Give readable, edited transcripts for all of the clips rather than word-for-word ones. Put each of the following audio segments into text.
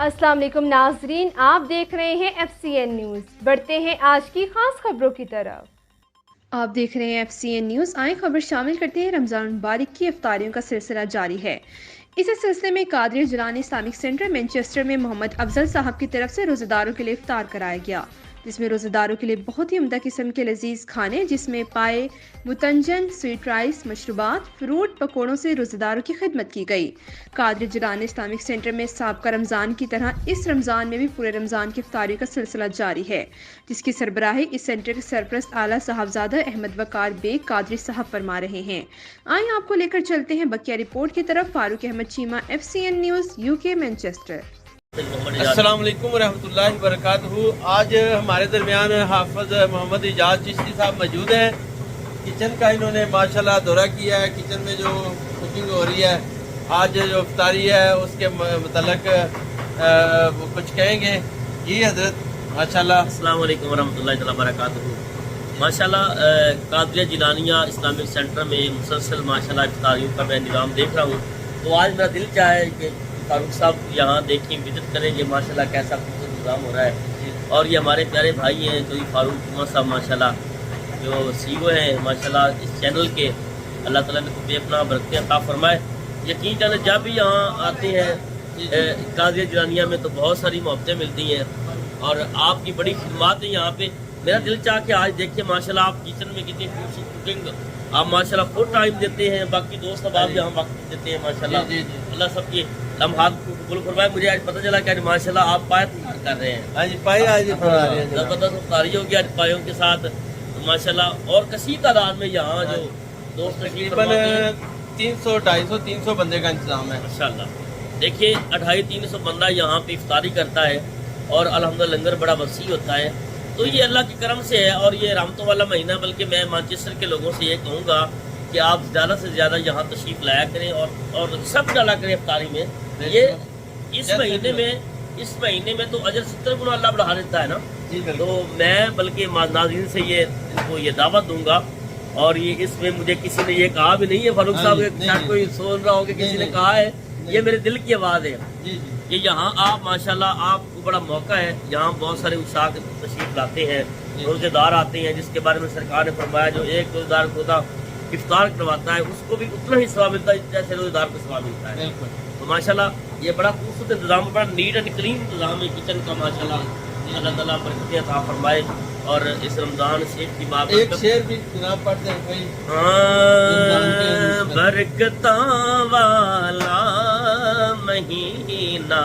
अस्सलाम वालेकुम नाजरीन, आप देख रहे हैं FCN न्यूज़। बढ़ते हैं आज की खास खबरों की तरफ। आप देख रहे हैं FCN न्यूज़। आए खबर शामिल करते हैं। रमज़ान मुबारक की इफ्तारियों का सिलसिला जारी है। इसी सिलसिले में Qadri Jilani Islamic centre Manchester में मोहम्मद अफजल साहब की तरफ से रोज़ेदारों के लिए इफ्तार कराया गया, जिसमें रोज़ेदारों के लिए बहुत ही उम्दा किस्म के लजीज खाने जिसमें पाए, मुतंजन, स्वीट राइस, मशरूबात, फ्रूट, पकौड़ों से रोज़ेदारों की खिदमत की गई। कादरी जिलानी इस्लामिक सेंटर में साबका रमज़ान की तरह इस रमज़ान में भी पूरे रमज़ान की इफ्तारी का सिलसिला जारी है, जिसकी सरबराही इस सेंटर के सरपरस्त आला साहबजादा अहमद वकार बेग कादरी साहब फरमा रहे हैं। आइए आपको लेकर चलते हैं बकिया रिपोर्ट की तरफ। Farooq Ahmed Cheema, FCN news, UK Manchester. अस्सलाम वालेकुम रहमतुल्लाहि वबरकातुहू। आज हमारे दरमियान हाफिज मोहम्मद इजाज चिश्ती साहब मौजूद हैं। किचन का इन्होंने माशाल्लाह दौरा किया है। किचन में जो कुकिंग हो रही है, आज जो इफ्तारी है उसके मतलब वो कुछ कहेंगे। जी हजरत माशाल्लाह। अस्सलाम वालेकुम रहमतुल्लाहि वबरकातुहू। माशाल्लाह कादरिया जिलानिया इस्लामिक सेंटर में मुसलसल माशाल्लाह इफ्तारियों का मैं निज़ाम देख रहा हूँ। तो आज मेरा दिल चाहे कि फारूक साहब यहाँ देखें, विजिट करेंगे माशाल्लाह कैसा इंतज़ाम हो रहा है। और ये हमारे प्यारे भाई हैं जो फारूक उमर साहब माशाल्लाह जो CEO हैं माशाल्लाह इस चैनल के। अल्लाह ताला ने बेपनाह बरकतें अता फरमाए। यकीन जाने जब भी यहाँ आते हैं कादरिया जिलानिया में तो बहुत सारी मोहब्बतें मिलती हैं और आपकी बड़ी खिदमत है यहाँ पे। मेरा दिल चाह के आज देखिए माशाल्लाह आप किचन में कितनी अच्छी कुकिंग आप माशाल्लाह खुद टाइम देते हैं, बाकी दोस्त अब आप यहाँ वक्त देते हैं माशाल्लाह। अल्लाह सबके लम्हात को कबूल फरमाए। मुझे आज पता चला कि आज माशाल्लाह आप पाए तैयार कर रहे हैं। आज पाए आज ज़बरदस्त इफ्तारी होगी आज पायों के साथ माशाल्लाह। और कसी तादाद में यहाँ जो दोस्त तकरीबन 300, 250, 300 बंदे का इंतजाम है माशाल्लाह। देखिए 250-300 बंदा यहाँ पे इफ्तारी करता है और अल्हम्दुलिल्लाह लंगर बड़ा वसी होता है। तो ये अल्लाह के करम से है और ये रहमतों वाला महीना। बल्कि मैं मैनचेस्टर के लोगों से ये कहूँगा कि आप ज़्यादा से ज़्यादा यहाँ तशरीफ़ लाया करें और सब डाला करें इफ्तारी में। ये इस महीने में तो अजर 70 गुना अल्लाह बढ़ा देता है ना। तो मैं बल्कि नाज़रीन से इनको ये दावत दूंगा। और ये इसमें मुझे किसी ने ये कहा भी नहीं है, फारूक साहब शायद कोई सोच रहा हो कि किसी ने कहा है, ये मेरे दिल की आवाज़ है। ये यहाँ आप माशाल्लाह आपको बड़ा मौका है। यहाँ बहुत सारे उसाक तशरीफ लाते हैं, रोज़ेदार आते हैं, जिसके बारे में सरकार ने फरमाया जो एक रोज़ेदार को इफ्तार करवाता है उसको भी उतना ही सवाब मिलता है जैसे रोज़ेदार को सवाब मिलता है। तो माशाल्लाह ये बड़ा खूबसूरत इंतजाम, बड़ा नीट एंड क्लीन इंतजाम है किचन का माशाल्लाह। अल्लाह ताला बरकतें अता फरमाए। और इस रमज़ान से की बात एक शेर भी जनाब पढ़ते हैं कोई। बरकता वाला महीना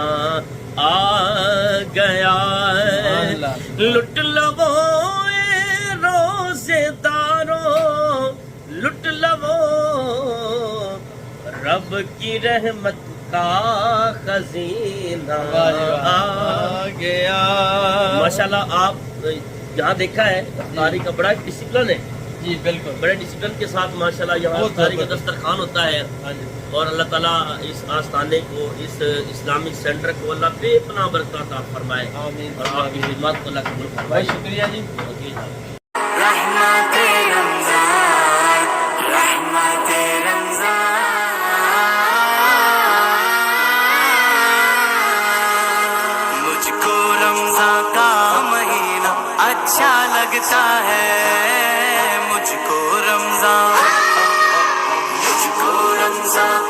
आ गया, लुट लवो रोज़ेदारों, लुट लवो रब की रहमत का खजीना आ गया। माशाल्लाह आप यहाँ देखा है इफ्तारी का बड़ा डिसिप्लिन है। जी बिल्कुल, बड़े डिसिप्लिन के साथ माशाल्लाह यहाँ इफ्तारी का दस्तरखान होता है। और अल्लाह ताला इस आस्थाने को, इस इस्लामिक सेंटर को अल्लाह बेपनाह बरकत अता फरमाए और आपकी खिदमत को अल्लाह कबूल फरमाए। शुक्रिया जी। मुझको रमज़ान का महीना अच्छा लगता है, मुझको रमज़ान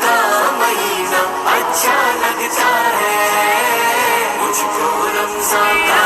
का महीना अच्छा लगता है, मुझको रमज़ान का